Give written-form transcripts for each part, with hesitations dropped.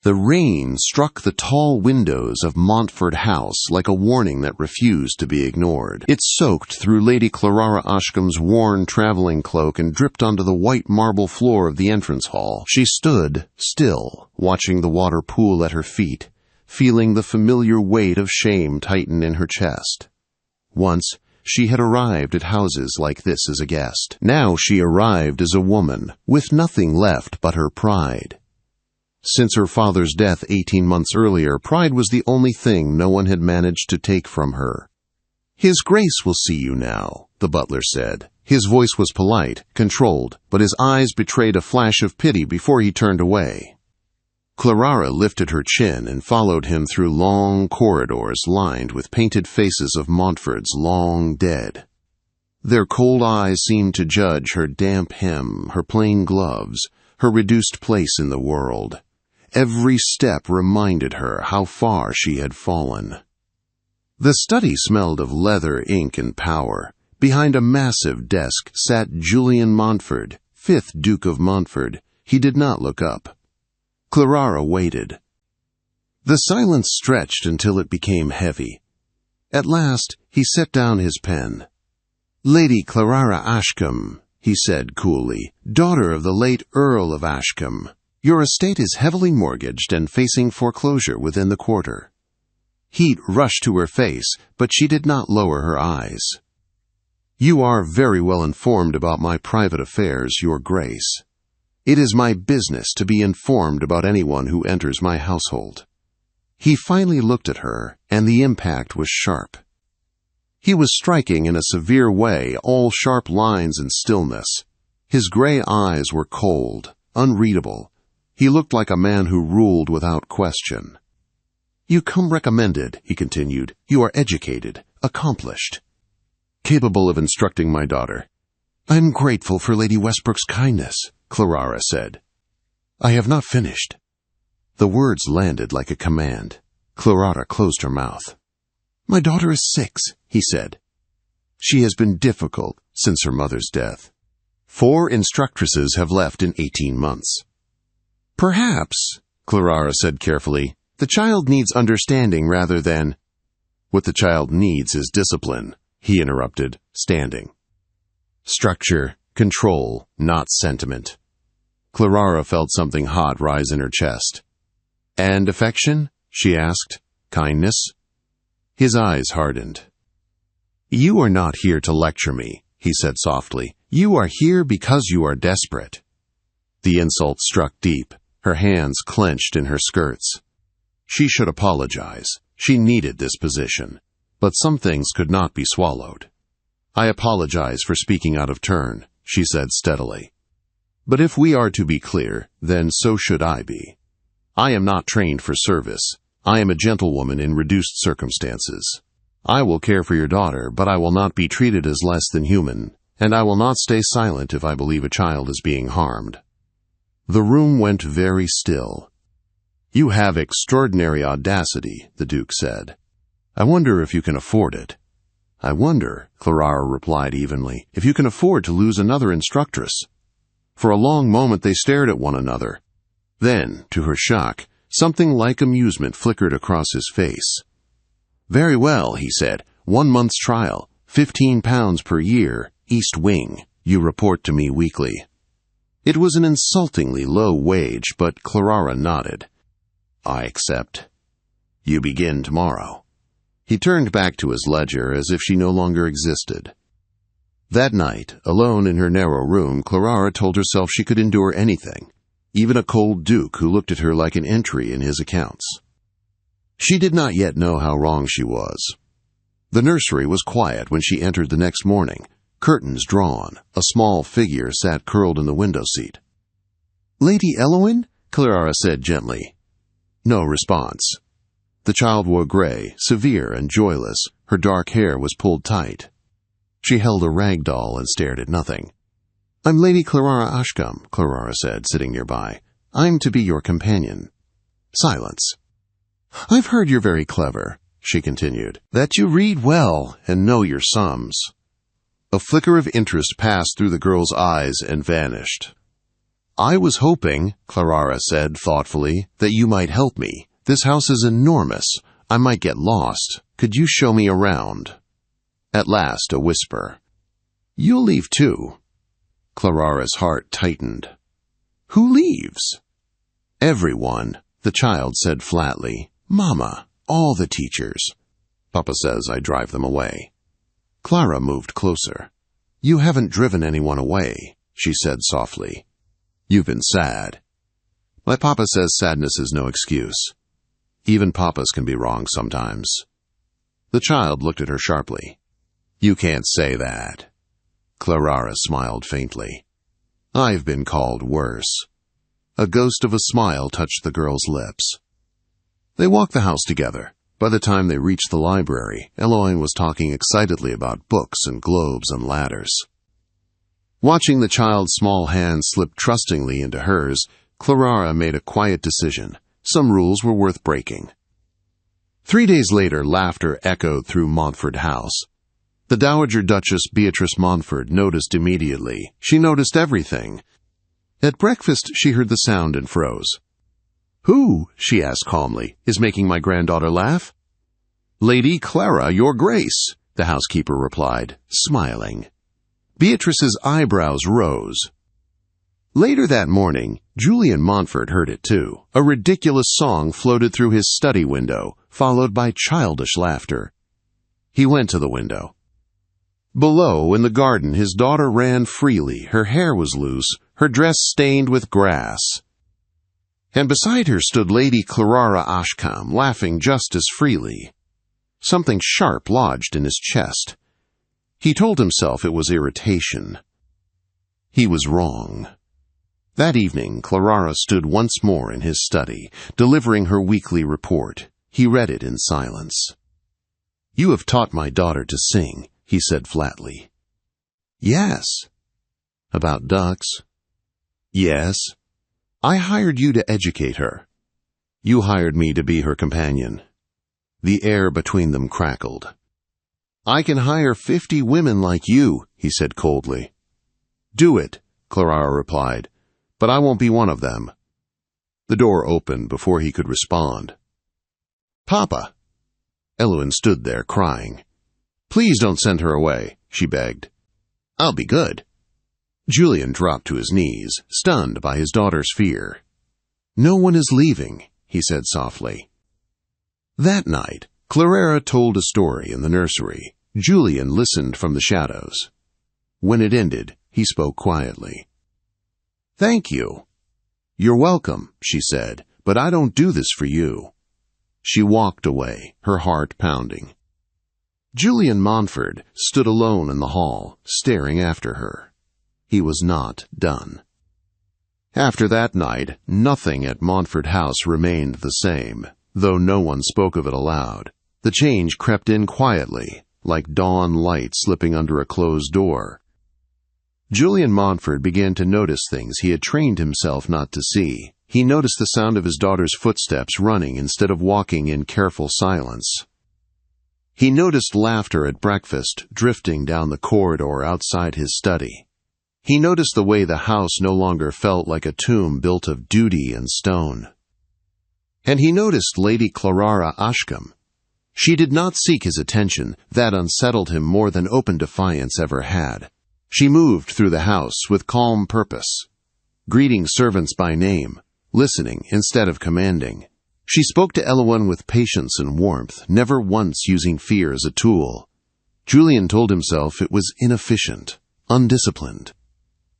The rain struck the tall windows of Montfort House like a warning that refused to be ignored. It soaked through Lady Clara Ashcombe's worn traveling cloak and dripped onto the white marble floor of the entrance hall. She stood still, watching the water pool at her feet, feeling the familiar weight of shame tighten in her chest. Once, she had arrived at houses like this as a guest. Now she arrived as a woman, with nothing left but her pride. Since her father's death 18 months earlier, pride was the only thing no one had managed to take from her. "His Grace will see you now," the butler said. His voice was polite, controlled, but his eyes betrayed a flash of pity before he turned away. Clara lifted her chin and followed him through long corridors lined with painted faces of Montfort's long dead. Their cold eyes seemed to judge her damp hem, her plain gloves, her reduced place in the world. Every step reminded her how far she had fallen. The study smelled of leather, ink, and power. Behind a massive desk sat Julian Montfort, 5th Duke of Montfort. He did not look up. Clara waited. The silence stretched until it became heavy. At last, he set down his pen. "Lady Clara Ashcombe," he said coolly, "daughter of the late Earl of Ashcombe. Your estate is heavily mortgaged and facing foreclosure within the quarter." Heat rushed to her face, but she did not lower her eyes. "You are very well informed about my private affairs, Your Grace. It is my business to be informed about anyone who enters my household." He finally looked at her, and the impact was sharp. He was striking in a severe way, all sharp lines and stillness. His gray eyes were cold, unreadable. He looked like a man who ruled without question. "You come recommended," he continued. "You are educated, accomplished, capable of instructing my daughter." "I am grateful for Lady Westbrook's kindness," Clara said. "I have not finished." The words landed like a command. Clara closed her mouth. "My daughter is 6, he said. She has been difficult since her mother's death. 4 instructresses have left in 18 months. "Perhaps," Clara said carefully, "the child needs understanding rather than—" "What the child needs is discipline," he interrupted, standing. "Structure, control, not sentiment." Clara felt something hot rise in her chest. "And affection?" she asked. "Kindness?" His eyes hardened. "You are not here to lecture me," he said softly. "You are here because you are desperate." The insult struck deep. Her hands clenched in her skirts. She should apologize. She needed this position. But some things could not be swallowed. "I apologize for speaking out of turn," she said steadily. "But if we are to be clear, then so should I be. I am not trained for service. I am a gentlewoman in reduced circumstances. I will care for your daughter, but I will not be treated as less than human, and I will not stay silent if I believe a child is being harmed." The room went very still. "You have extraordinary audacity," the Duke said. "I wonder if you can afford it." "I wonder," Clara replied evenly, "if you can afford to lose another instructress." For a long moment they stared at one another. Then, to her shock, something like amusement flickered across his face. "Very well," he said. "1 month's trial, £15 per year, East Wing. You report to me weekly." It was an insultingly low wage, but Clara nodded. "I accept. You begin tomorrow." He turned back to his ledger as if she no longer existed. That night, alone in her narrow room, Clara told herself she could endure anything, even a cold duke who looked at her like an entry in his accounts. She did not yet know how wrong she was. The nursery was quiet when she entered the next morning. Curtains drawn, a small figure sat curled in the window seat. "Lady Eloin?" Clara said gently. No response. The child wore gray, severe and joyless. Her dark hair was pulled tight. She held a rag doll and stared at nothing. "I'm Lady Clara Ashcombe," Clara said, sitting nearby. "I'm to be your companion." Silence. "I've heard you're very clever," she continued, "that you read well and know your sums." A flicker of interest passed through the girl's eyes and vanished. "I was hoping," Clara said thoughtfully, "that you might help me. This house is enormous. I might get lost. Could you show me around?" At last, a whisper. "You'll leave too." Clara's heart tightened. "Who leaves?" "Everyone," the child said flatly. "Mama, all the teachers. Papa says I drive them away." Clara moved closer. "You haven't driven anyone away," she said softly. "You've been sad." "My papa says sadness is no excuse. Even papas can be wrong sometimes." The child looked at her sharply. "You can't say that." Clara smiled faintly. "I've been called worse." A ghost of a smile touched the girl's lips. They walked the house together. By the time they reached the library, Eloine was talking excitedly about books and globes and ladders. Watching the child's small hand slip trustingly into hers, Clara made a quiet decision. Some rules were worth breaking. 3 days later, laughter echoed through Montford House. The Dowager Duchess Beatrice Montford noticed immediately. She noticed everything. At breakfast, she heard the sound and froze. "Who," she asked calmly, "is making my granddaughter laugh?" "Lady Clara, your grace," the housekeeper replied, smiling. Beatrice's eyebrows rose. Later that morning, Julian Montford heard it too. A ridiculous song floated through his study window, followed by childish laughter. He went to the window. Below, in the garden, his daughter ran freely. Her hair was loose, her dress stained with grass. And beside her stood Lady Clara Ashcombe, laughing just as freely. Something sharp lodged in his chest. He told himself it was irritation. He was wrong. That evening, Clara stood once more in his study, delivering her weekly report. He read it in silence. "You have taught my daughter to sing," he said flatly. "Yes." "About ducks?" "Yes." "I hired you to educate her." "You hired me to be her companion." The air between them crackled. "I can hire 50 women like you," he said coldly. "Do it," Clara replied, "but I won't be one of them." The door opened before he could respond. "Papa!" Eloine stood there crying. "Please don't send her away," she begged. "I'll be good." Julian dropped to his knees, stunned by his daughter's fear. "No one is leaving," he said softly. That night, Clara told a story in the nursery. Julian listened from the shadows. When it ended, he spoke quietly. "Thank you." "You're welcome," she said, "but I don't do this for you." She walked away, her heart pounding. Julian Montford stood alone in the hall, staring after her. He was not done. After that night, nothing at Montford House remained the same, though no one spoke of it aloud. The change crept in quietly, like dawn light slipping under a closed door. Julian Montford began to notice things he had trained himself not to see. He noticed the sound of his daughter's footsteps running instead of walking in careful silence. He noticed laughter at breakfast drifting down the corridor outside his study. He noticed the way the house no longer felt like a tomb built of duty and stone. And he noticed Lady Clara Ashcombe. She did not seek his attention. That unsettled him more than open defiance ever had. She moved through the house with calm purpose, greeting servants by name, listening instead of commanding. She spoke to Eloine with patience and warmth, never once using fear as a tool. Julian told himself it was inefficient, undisciplined.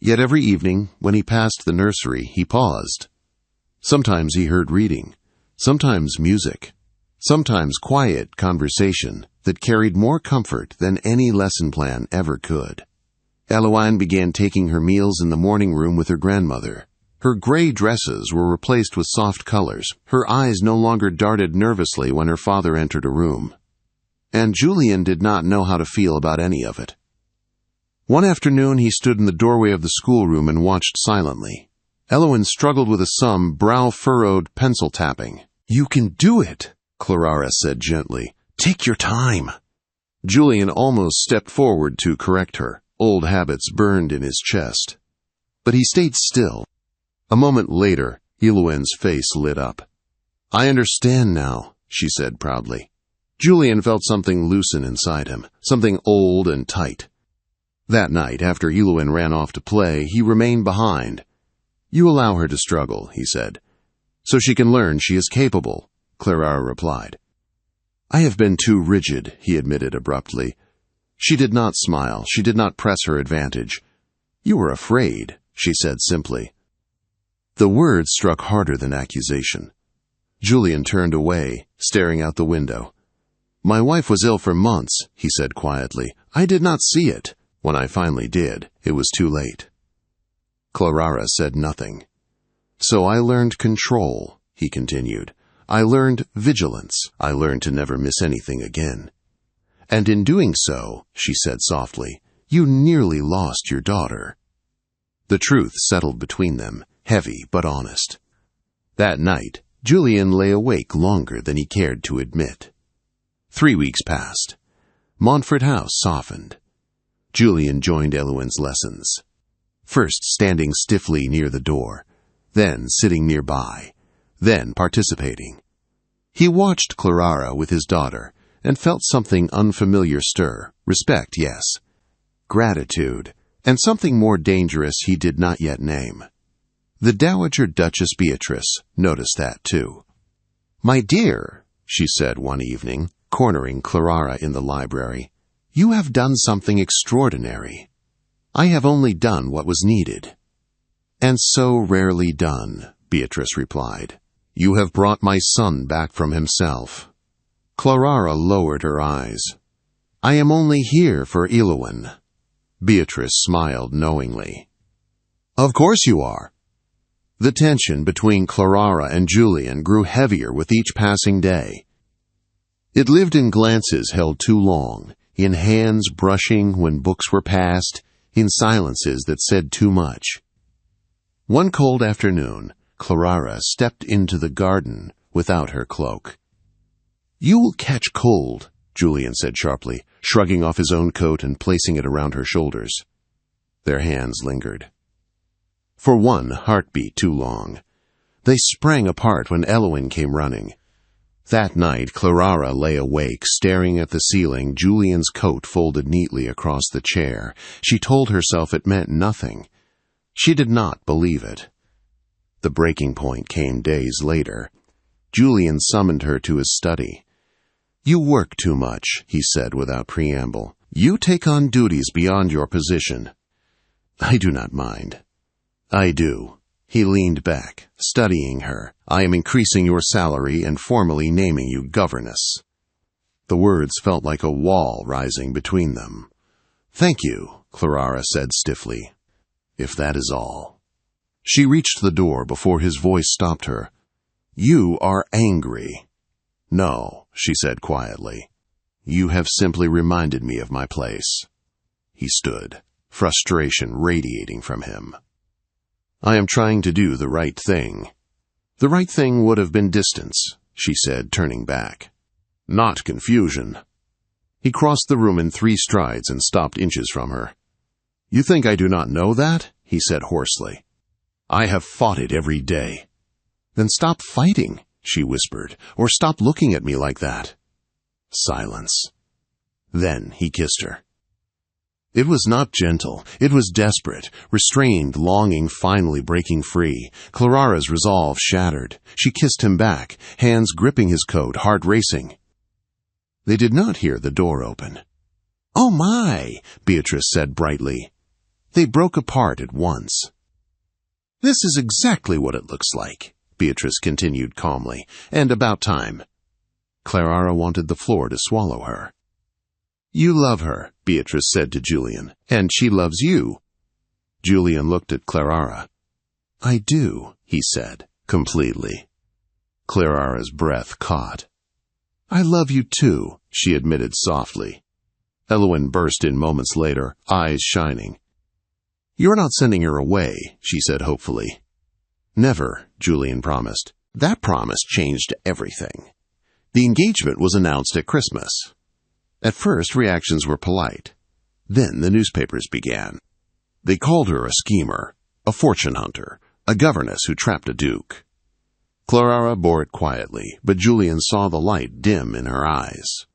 Yet every evening, when he passed the nursery, he paused. Sometimes he heard reading, sometimes music, sometimes quiet conversation that carried more comfort than any lesson plan ever could. Eloine began taking her meals in the morning room with her grandmother. Her gray dresses were replaced with soft colors. Her eyes no longer darted nervously when her father entered a room. And Julian did not know how to feel about any of it. One afternoon he stood in the doorway of the schoolroom and watched silently. Eloine struggled with a sum, brow-furrowed pencil tapping. "You can do it," Clara said gently. "Take your time." Julian almost stepped forward to correct her. Old habits burned in his chest. But he stayed still. A moment later, Eloin's face lit up. "I understand now," she said proudly. Julian felt something loosen inside him, something old and tight. That night, after Eloin ran off to play, he remained behind. "You allow her to struggle," he said. "So she can learn she is capable," Clara replied. "I have been too rigid," he admitted abruptly. She did not smile. She did not press her advantage. "You were afraid," she said simply. The words struck harder than accusation. Julian turned away, staring out the window. "My wife was ill for months," he said quietly. "I did not see it. When I finally did, it was too late." Clara said nothing. "So I learned control," he continued. "I learned vigilance. I learned to never miss anything again. And in doing so," she said softly, "you nearly lost your daughter." The truth settled between them, heavy but honest. That night, Julian lay awake longer than he cared to admit. 3 weeks passed. Montfort House softened. Julian joined Eloin's lessons. First standing stiffly near the door, then sitting nearby, then participating. He watched Clara with his daughter and felt something unfamiliar stir. Respect, yes. Gratitude, and something more dangerous he did not yet name. The Dowager Duchess Beatrice noticed that too. "My dear," she said one evening, cornering Clara in the library, "you have done something extraordinary. I have only done what was needed." "And so rarely done," Beatrice replied. "You have brought my son back from himself." Clara lowered her eyes. "I am only here for Eloin." Beatrice smiled knowingly. "Of course you are." The tension between Clara and Julian grew heavier with each passing day. It lived in glances held too long, in hands brushing when books were passed, in silences that said too much. One cold afternoon, Clara stepped into the garden without her cloak. "You will catch cold," Julian said sharply, shrugging off his own coat and placing it around her shoulders. Their hands lingered. For one heartbeat too long. They sprang apart when Eloin came running. That night, Clara lay awake, staring at the ceiling, Julian's coat folded neatly across the chair. She told herself it meant nothing. She did not believe it. The breaking point came days later. Julian summoned her to his study. "You work too much," he said without preamble. "You take on duties beyond your position." "I do not mind." "I do." He leaned back, studying her. "I am increasing your salary and formally naming you governess." The words felt like a wall rising between them. "Thank you," Clara said stiffly. "If that is all." She reached the door before his voice stopped her. "You are angry." "No," she said quietly. "You have simply reminded me of my place." He stood, frustration radiating from him. "I am trying to do the right thing." "The right thing would have been distance," she said, turning back. "Not confusion." He crossed the room in 3 strides and stopped inches from her. "You think I do not know that?" he said hoarsely. "I have fought it every day." "Then stop fighting," she whispered, "or stop looking at me like that." Silence. Then he kissed her. It was not gentle. It was desperate, restrained, longing finally breaking free. Clara's resolve shattered. She kissed him back, hands gripping his coat, heart racing. They did not hear the door open. "Oh my," Beatrice said brightly. They broke apart at once. "This is exactly what it looks like," Beatrice continued calmly, "and about time." Clara wanted the floor to swallow her. "You love her," Beatrice said to Julian, "and she loves you." Julian looked at Clara. "I do," he said, completely. Clara's breath caught. "I love you too," she admitted softly. Eloin burst in moments later, eyes shining. "You're not sending her away," she said hopefully. "Never," Julian promised. That promise changed everything. The engagement was announced at Christmas. At first, reactions were polite. Then the newspapers began. They called her a schemer, a fortune hunter, A governess who trapped a duke. Clara bore it quietly, but Julian saw the light dim in her eyes.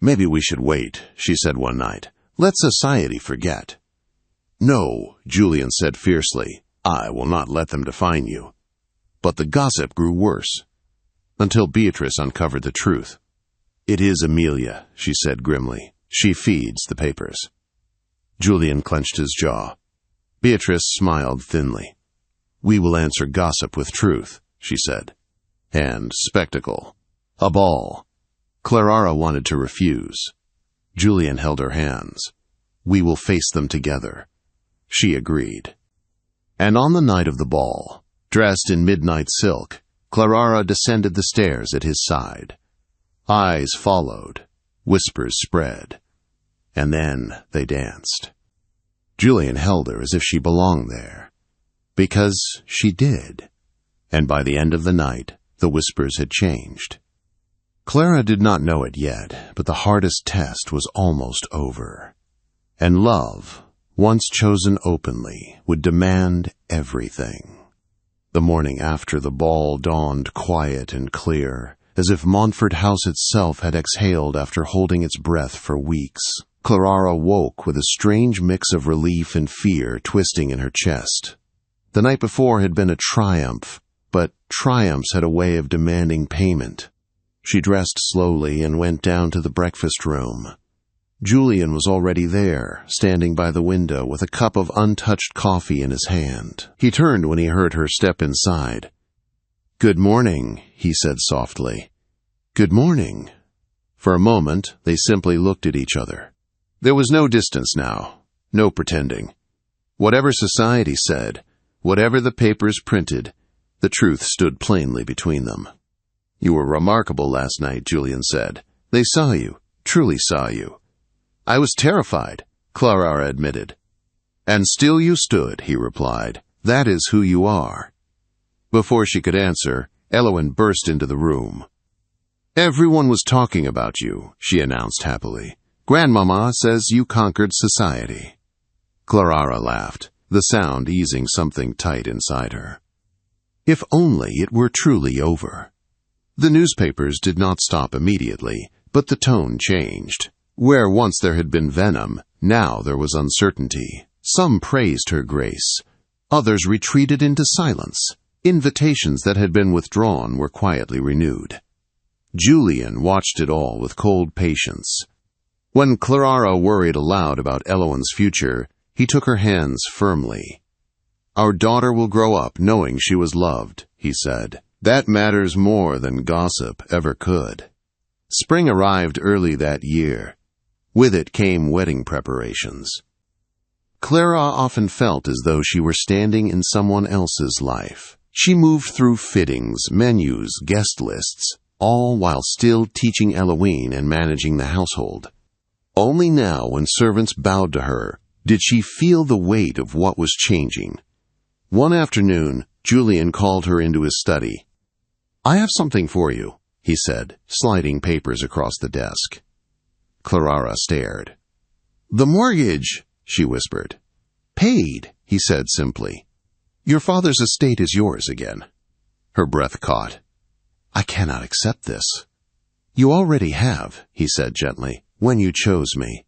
"Maybe we should wait," she said one night. "Let society forget." "No," Julian said fiercely. "I will not let them define you." But the gossip grew worse, until Beatrice uncovered the truth. "It is Amelia," she said grimly. "She feeds the papers." Julian clenched his jaw. Beatrice smiled thinly. "We will answer gossip with truth," she said. "And spectacle. A ball." Clara wanted to refuse. Julian held her hands. "We will face them together." She agreed. And on the night of the ball, dressed in midnight silk, Clara descended the stairs at his side. Eyes followed, whispers spread, and then they danced. Julian held her as if she belonged there, because she did, and by the end of the night, the whispers had changed. Clara did not know it yet, but the hardest test was almost over, and love, once chosen openly, would demand everything. The morning after the ball dawned quiet and clear, as if Montfort House itself had exhaled after holding its breath for weeks. Clara woke with a strange mix of relief and fear twisting in her chest. The night before had been a triumph, but triumphs had a way of demanding payment. She dressed slowly and went down to the breakfast room. Julian was already there, standing by the window with a cup of untouched coffee in his hand. He turned when he heard her step inside. "Good morning," he said softly. "Good morning." For a moment, they simply looked at each other. There was no distance now, no pretending. Whatever society said, whatever the papers printed, the truth stood plainly between them. "You were remarkable last night," Julian said. "They saw you, truly saw you." "I was terrified," Clara admitted. "And still you stood," he replied. "That is who you are." Before she could answer, Elowen burst into the room. "Everyone was talking about you," she announced happily. "Grandmama says you conquered society." Clara laughed, the sound easing something tight inside her. If only it were truly over. The newspapers did not stop immediately, but the tone changed. Where once there had been venom, now there was uncertainty. Some praised her grace. Others retreated into silence. Invitations that had been withdrawn were quietly renewed. Julian watched it all with cold patience. When Clara worried aloud about Elowen's future, he took her hands firmly. "Our daughter will grow up knowing she was loved," he said. "That matters more than gossip ever could." Spring arrived early that year. With it came wedding preparations. Clara often felt as though she were standing in someone else's life. She moved through fittings, menus, guest lists, all while still teaching Elowen and managing the household. Only now, when servants bowed to her, did she feel the weight of what was changing. One afternoon, Julian called her into his study. "I have something for you," he said, sliding papers across the desk. Clara stared. "The mortgage," she whispered. "Paid," he said simply. "Your father's estate is yours again." Her breath caught. "I cannot accept this." "You already have," he said gently, "when you chose me.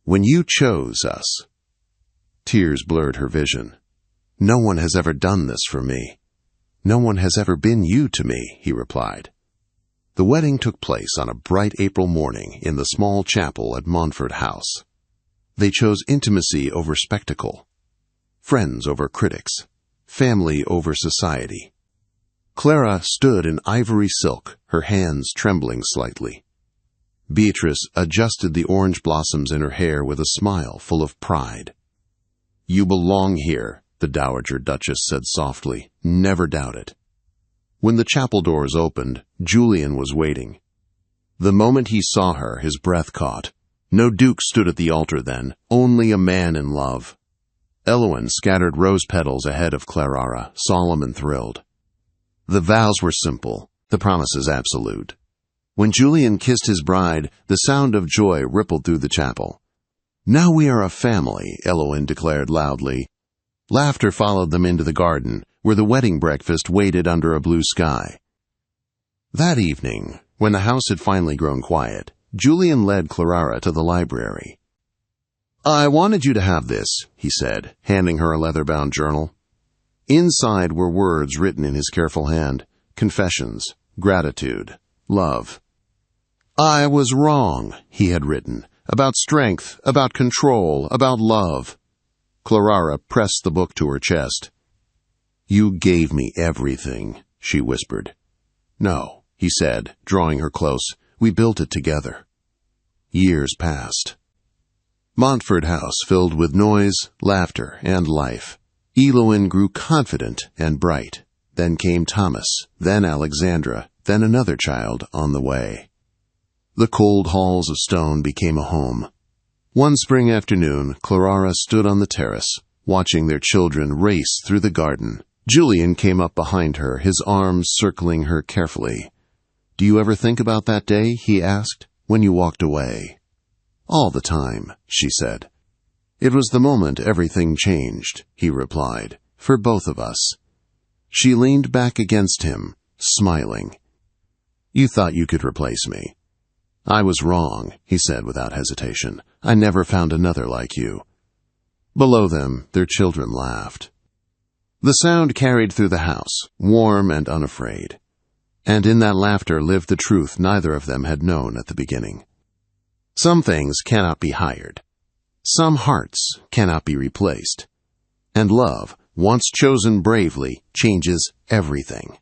When you chose us." Tears blurred her vision. "No one has ever done this for me. No one has ever been you to me," he replied. The wedding took place on a bright April morning in the small chapel at Montfort House. They chose intimacy over spectacle, friends over critics, family over society. Clara stood in ivory silk, her hands trembling slightly. Beatrice adjusted the orange blossoms in her hair with a smile full of pride. "You belong here," the Dowager Duchess said softly. "Never doubt it." When the chapel doors opened, Julian was waiting. The moment he saw her, his breath caught. No duke stood at the altar then, only a man in love. Elowen scattered rose petals ahead of Clara, solemn and thrilled. The vows were simple, the promises absolute. When Julian kissed his bride, the sound of joy rippled through the chapel. "Now we are a family," Elowen declared loudly. Laughter followed them into the garden, where the wedding breakfast waited under a blue sky. That evening, when the house had finally grown quiet, Julian led Clara to the library. "I wanted you to have this," he said, handing her a leather-bound journal. Inside were words written in his careful hand: confessions, gratitude, love. "I was wrong," he had written, "about strength, about control, about love." Clara pressed the book to her chest. "You gave me everything," she whispered. "No," he said, drawing her close. "We built it together." Years passed. Montford House filled with noise, laughter, and life. Eloin grew confident and bright. Then came Thomas, then Alexandra, then another child on the way. The cold halls of stone became a home. One spring afternoon, Clara stood on the terrace, watching their children race through the garden. Julian came up behind her, his arms circling her carefully. "Do you ever think about that day," he asked, "when you walked away?" "All the time," she said. "It was the moment everything changed," he replied, "for both of us." She leaned back against him, smiling. "You thought you could replace me." "I was wrong," he said without hesitation. "I never found another like you." Below them, their children laughed. The sound carried through the house, warm and unafraid. And in that laughter lived the truth neither of them had known at the beginning. Some things cannot be hired. Some hearts cannot be replaced. And love, once chosen bravely, changes everything.